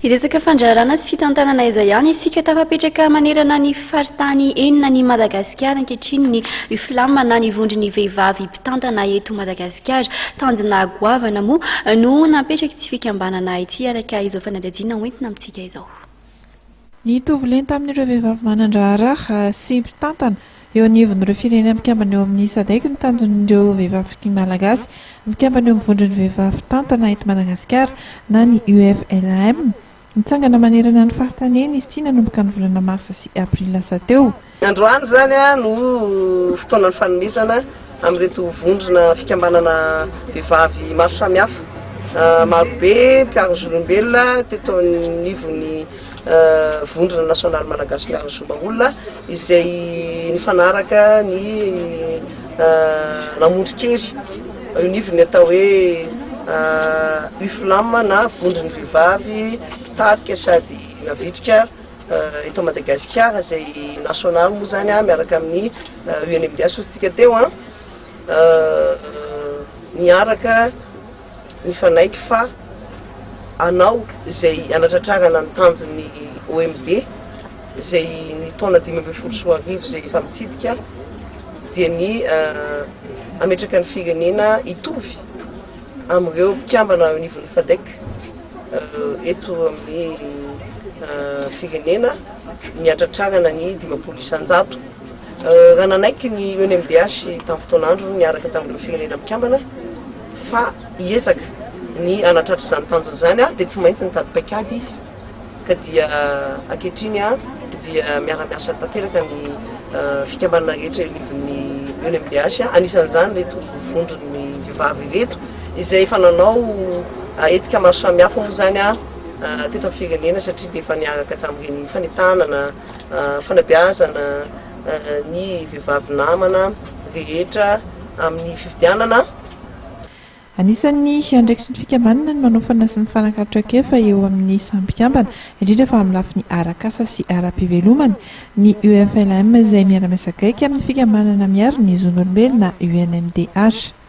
Hiresaka fandrarana sy fitantanana izay ihany isika tafapetraka manerana ny faritany enina ny Madagasikara ankehitriny ny filamana ny vondrony vehivavy mpitantana eto Madagasikara tanjona goavana moa no napetraka tsy fikambanana ity araka izao fanadihadiana hoentina amintsika izao. Ny tovolenta amin'ireo vehivavy manandraharaha sy mpitantana eo anivon'ireo firenena mikambana eo amin'ny SADC ny tanjon'ireo vehivavy malagasy mikambana eo amin'ny vondrony vehivavy mpitantana eto Madagasikara na ny UFLM. Nitsangana manerana ny faritany eny izy ity nanomboka ny volana marsa sy aprila lasa teo. Androany zany no fotoana ny fanomezana amin'ireto vondrona fikambanana vehivavy maro samihafa marobe mpiara-zolombelona teto anivon'ny vondrona nasionaly malagasy mpiara-zolombelona izay nifanaraka ny namondrikery io nivony atao hoe UFLAM na vondrony vehivavy tarika sady navitrika eto Madagasikara izay nasionaly moa zany miaraka amin'ny UNMDH ozintsika teo niaraka nifanaiky fa anao izay anatratrarana ny tanjon'ny OMD izay ny taona 2024 izay efa mitsidika dia ny ametraka ny firenena itovy amin'ireo mpikambana ao anivon'ny SADC eto amin'ny firenena niatratrarana ny 500 isanjato. Raha nanaiky ny UNMDH tamin'ny fotoan'andro niaraka tamin'ireo firenena mikambana fa hiezaka ny anatratra izany tanjona izany dia tsy maintsy nitady paikady izy ka dia ankehitriny dia miara-miasa tanteraka ny fikambanana rehetra anivon'ny UNMDH anisan'izany reto vondrony vehivavy reto izay fananao etsika maro samihafa moa zany teto amin'ny firenena satria dia efa niaraka tamin'ireny fanentanana fanabeazana ny vehivavy namana rehetra amin'ny fifidianana. Anisan'ny andraikitry ny fikambanana ny manofana sy ny fanakatroka eo amin'ny sampikambana indrindra fa amin'ny lafiny arakasa sy ara-pivelomany ny UFLM izay miara-miasa akaiky amin'ny fikambanana miaro ny zon'olombelona UNMDH.